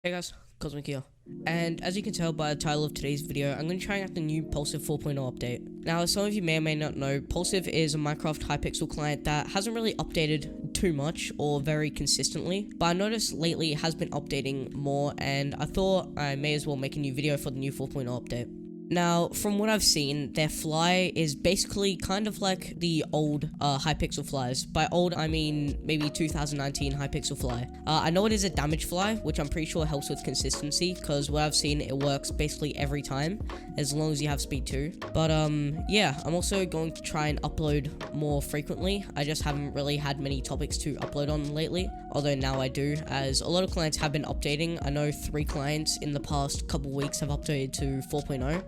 Hey guys, Cozmxc here. And as you can tell by the title of today's video, I'm going to try out the new Pulsive 4.0 update. Now, as some of you may or may not know, Pulsive is a Minecraft Hypixel client that hasn't really updated too much or very consistently, but I noticed lately it has been updating more, and I thought I may as well make a new video for the new 4.0 update. Now, from what I've seen, their fly is basically kind of like the old Hypixel flies. By old, I mean maybe 2019 Hypixel fly. I know it is a damage fly, which I'm pretty sure helps with consistency, because what I've seen, it works basically every time, as long as you have speed 2. But yeah, I'm also going to try and upload more frequently. I just haven't really had many topics to upload on lately, although now I do, as a lot of clients have been updating. I know 3 clients in the past couple weeks have updated to 4.0.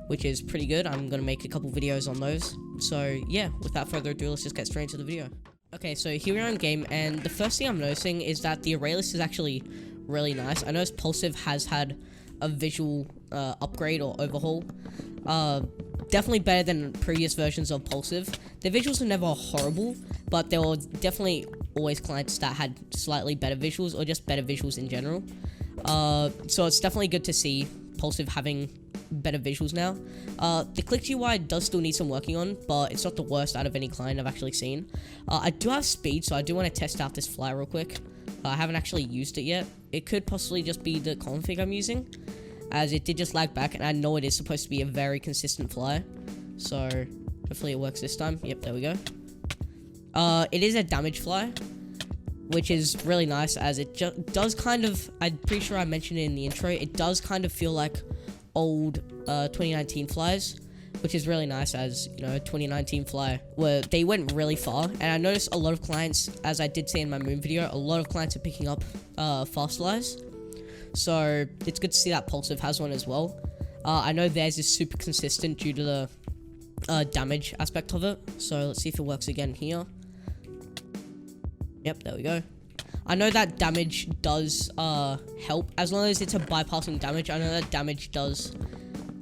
which is pretty good. I'm gonna make a couple videos on those. So yeah, without further ado, let's just get straight into the video. Okay, so here we are in game, and the first thing I'm noticing is that the array list is actually really nice. I noticed Pulsive has had a visual upgrade or overhaul. Definitely better than previous versions of Pulsive. The visuals are never horrible, but there were definitely always clients that had slightly better visuals, or just better visuals in general. So it's definitely good to see Pulsive having better visuals now. The click UI does still need some working on, but it's not the worst out of any client I've actually seen. I do have speed, so I do want to test out this fly real quick. I haven't actually used it yet. It could possibly just be the config I'm using, as it did just lag back, and I know it is supposed to be a very consistent fly, so hopefully it works this time. Yep, there we go. It is a damage fly, which is really nice, as it does kind of, I'm pretty sure I mentioned it in the intro, it does kind of feel like old 2019 flies, which is really nice, as you know, 2019 fly they went really far, and I noticed a lot of clients, as I did say in my moon video, a lot of clients are picking up fast flies, so it's good to see that Pulsive has one as well. I know theirs is super consistent due to the damage aspect of it, so let's see if it works again here. Yep, there we go. I know that damage does help, as long as it's a bypassing damage. I know that damage does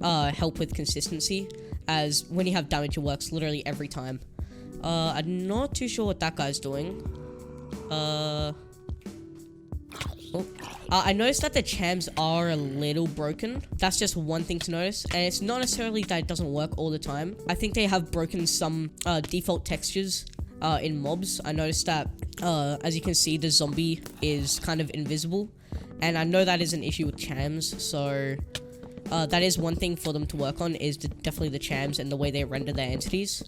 help with consistency, as when you have damage, it works literally every time. I'm not too sure what that guy's doing. I noticed that the chams are a little broken. That's just one thing to notice, and it's not necessarily that it doesn't work all the time. I think they have broken some default textures in mobs. I noticed that as you can see, the zombie is kind of invisible, and I know that is an issue with chams, so that is one thing for them to work on, is definitely the chams and the way they render their entities.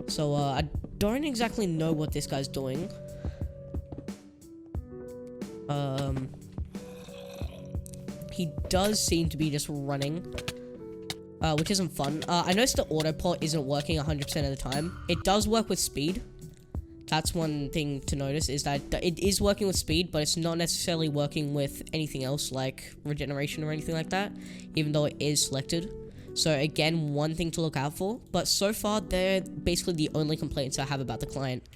So I don't exactly know what this guy's doing. He does seem to be just running, which isn't fun. I noticed the autopilot isn't working 100% of the time. It does work with speed. That's one thing to notice, is that it is working with speed, but it's not necessarily working with anything else like regeneration or anything like that, even though it is selected. So again, one thing to look out for. But so far, they're basically the only complaints I have about the client.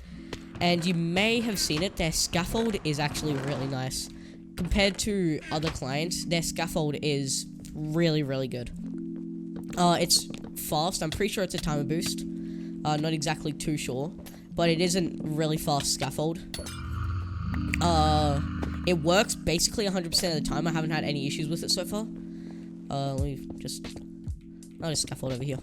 And you may have seen it, their scaffold is actually really nice. Compared to other clients, their scaffold is really, really good. It's fast. I'm pretty sure it's a timer boost. Not exactly too sure, but it is a really fast scaffold. It works basically 100% of the time. I haven't had any issues with it so far. Let me just... Not a scaffold over here.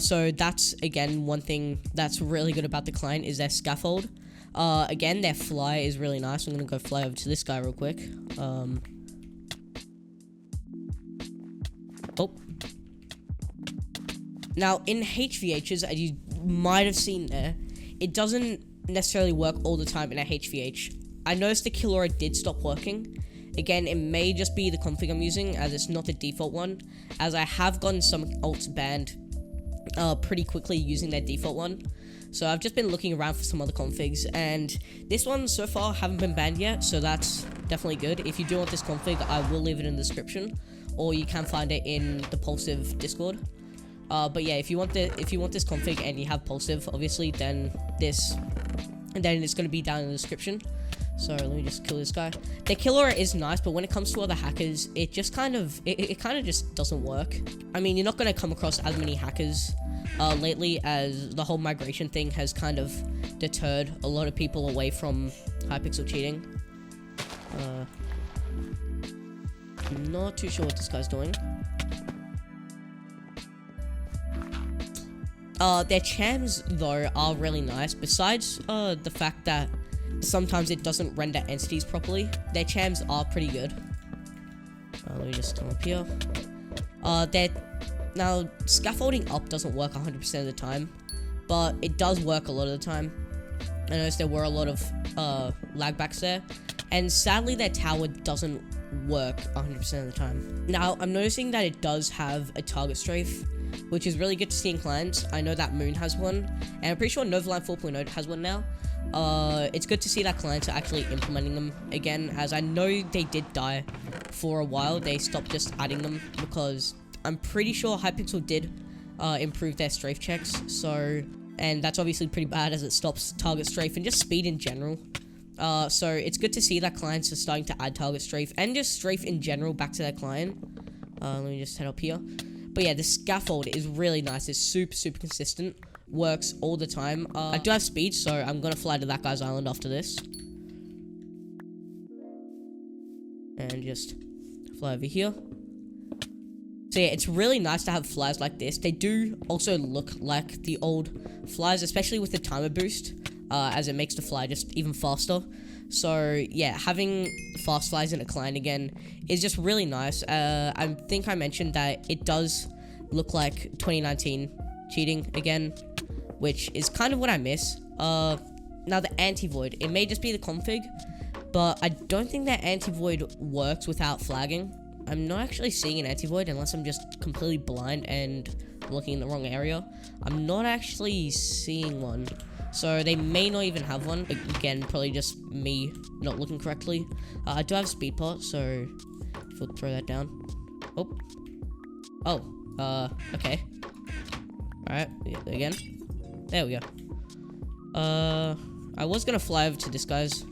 So that's, again, one thing that's really good about the client is their scaffold. Again, their fly is really nice. I'm gonna go fly over to this guy real quick. Oh. Now, in HVHs, as you might have seen there, it doesn't necessarily work all the time in a HVH. I noticed the kill aura did stop working. Again, it may just be the config I'm using, as it's not the default one, as I have gotten some ults banned pretty quickly using their default one. So I've just been looking around for some other configs, and this one so far haven't been banned yet, so that's definitely good. If you do want this config, I will leave it in the description, or you can find it in the Pulsive Discord. But yeah, if you want this config and you have Pulsive, obviously, then it's going to be down in the description. So let me just kill this guy. The kill aura is nice, but when it comes to other hackers, it just kind of just doesn't work. I mean, you're not going to come across as many hackers lately, as the whole migration thing has kind of deterred a lot of people away from Hypixel cheating. Not too sure what this guy's doing. Their chams, though, are really nice. Besides, the fact that sometimes it doesn't render entities properly, their chams are pretty good. Let me just come up here. Now, scaffolding up doesn't work 100% of the time, but it does work a lot of the time. I noticed there were a lot of, lag backs there, and sadly their tower doesn't work 100% of the time. Now, I'm noticing that it does have a target strafe, which is really good to see in clients. I know that Moon has one, and I'm pretty sure Novaline 4.0 has one now. It's good to see that clients are actually implementing them again, as I know they did die for a while. They stopped just adding them because I'm pretty sure Hypixel did improve their strafe checks, and that's obviously pretty bad as it stops target strafe and just speed in general. So it's good to see that clients are starting to add target strafe and just strafe in general back to their client. Let me just head up here. But yeah, the scaffold is really nice. It's super consistent. Works all the time. I do have speed, so I'm gonna fly to that guy's island after this. And just fly over here. So yeah, it's really nice to have flies like this. They do also look like the old flies, especially with the timer boost, as it makes the fly just even faster. So yeah, having fast flies in a client again is just really nice. I think I mentioned that it does look like 2019 cheating again, which is kind of what I miss. Now the anti-void, it may just be the config, but I don't think that anti-void works without flagging. I'm not actually seeing an anti-void unless I'm just completely blind and looking in the wrong area. I'm not actually seeing one. So they may not even have one. Again, probably just me not looking correctly. I do have speed part, so if we'll throw that down. Okay. Alright, again. There we go. I was gonna fly over to this guy's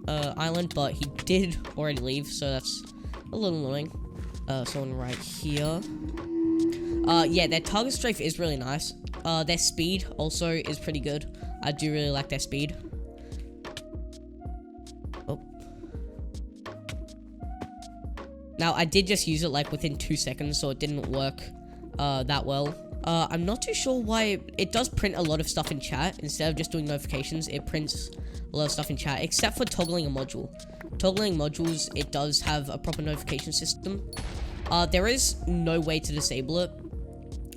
island, but he did already leave, so that's a little annoying. Someone right here. Yeah, their target strafe is really nice. Their speed also is pretty good. I do really like their speed. Now, I did just use it like within 2 seconds, so it didn't work that well. I'm not too sure why it does print a lot of stuff in chat. Instead of just doing notifications, it prints a lot of stuff in chat, except for toggling a module. Toggling modules, it does have a proper notification system. There is no way to disable it.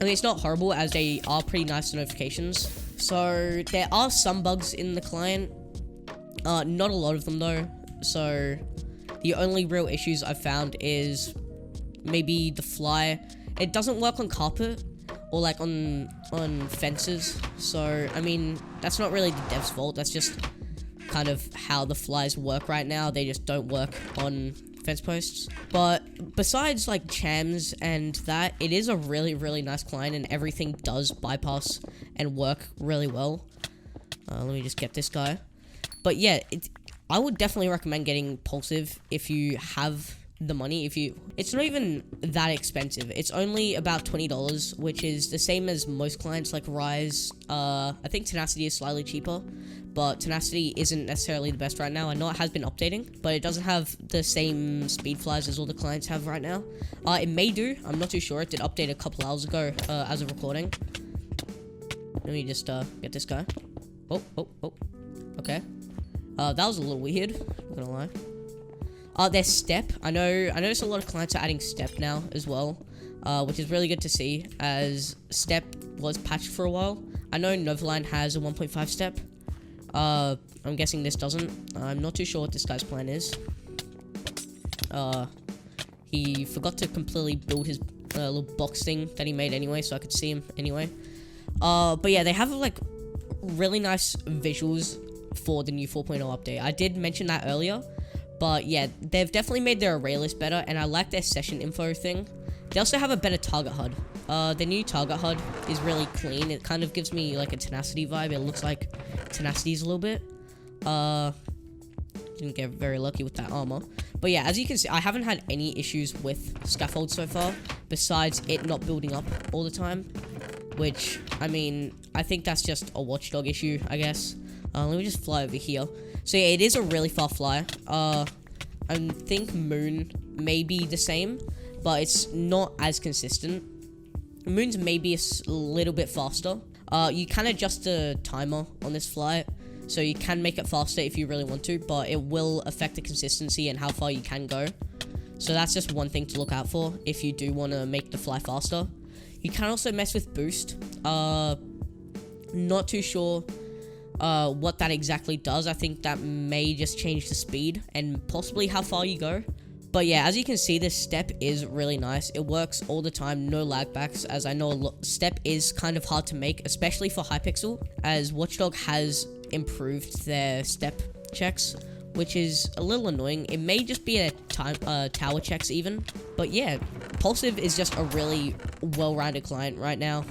I mean, it's not horrible, as they are pretty nice notifications. So, there are some bugs in the client. Not a lot of them, though. So, the only real issues I've found is maybe the fly. It doesn't work on carpet or like on fences. So, I mean, that's not really the dev's fault. That's just kind of how the flies work right now. They just don't work on fence posts. But besides like chams and that, it is a really nice client, and everything does bypass and work really well. Let me just get this guy. But yeah, I would definitely recommend getting Pulsive if you have the money. It's not even that expensive. It's only about $20, which is the same as most clients like Rise. I think Tenacity is slightly cheaper, but Tenacity isn't necessarily the best right now. I know it has been updating, but it doesn't have the same speed flies as all the clients have right now. It may do. I'm not too sure. It did update a couple hours ago as of recording. Let me just get this guy. Oh. Okay. That was a little weird, not gonna lie. Their step. I noticed a lot of clients are adding step now as well, which is really good to see, as step was patched for a while. I know Novaline has a 1.5 step. I'm guessing this doesn't. I'm not too sure what this guy's plan is. He forgot to completely build his little box thing that he made anyway, so I could see him anyway. But yeah, they have like really nice visuals for the new 4.0 update. I did mention that earlier, but yeah, they've definitely made their array list better, and I like their session info thing. They also have a better target HUD. The new target HUD is really clean. It kind of gives me like a Tenacity vibe. It looks like Tenacity's a little bit. Didn't get very lucky with that armor. But yeah, as you can see, I haven't had any issues with scaffold so far, besides it not building up all the time. Which, I mean, I think that's just a watchdog issue, I guess. Let me just fly over here. So yeah, it is a really far fly. I I think Moon may be the same, but it's not as consistent. Moon's maybe a little bit faster. You can adjust the timer on this flight, so you can make it faster if you really want to, but it will affect the consistency and how far you can go. So that's just one thing to look out for if you do want to make the fly faster. You can also mess with boost. Not too sure what that exactly does. I think that may just change the speed and possibly how far you go. But yeah, as you can see, this step is really nice. It works all the time, no lag backs, as I know step is kind of hard to make, especially for Hypixel, as Watchdog has improved their step checks, which is a little annoying. It may just be a tower checks even. But yeah, Pulsive is just a really well-rounded client right now.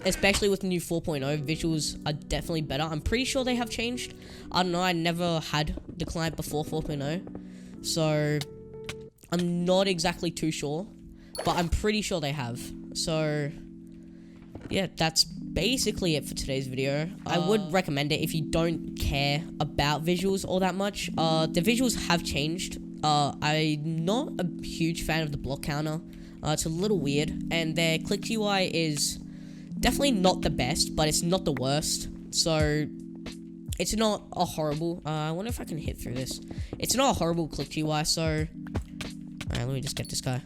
Especially with the new 4.0, visuals are definitely better. I'm pretty sure they have changed. I don't know, I never had the client before 4.0. So I'm not exactly too sure, but I'm pretty sure they have. So yeah, that's basically it for today's video. I would recommend it if you don't care about visuals all that much. The visuals have changed. I'm not a huge fan of the block counter. It's a little weird, and their click UI is definitely not the best, but it's not the worst. So it's not a horrible. I wonder if I can hit through this. It's not a horrible click UI. So, alright, let me just get this guy.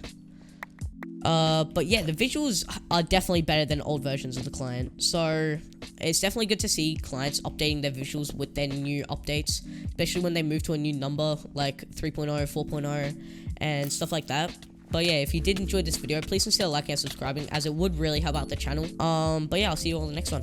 But yeah, the visuals are definitely better than old versions of the client. So it's definitely good to see clients updating their visuals with their new updates, especially when they move to a new number like 3.0, 4.0, and stuff like that. But yeah, if you did enjoy this video, please consider liking and subscribing, as it would really help out the channel. But yeah, I'll see you all in the next one.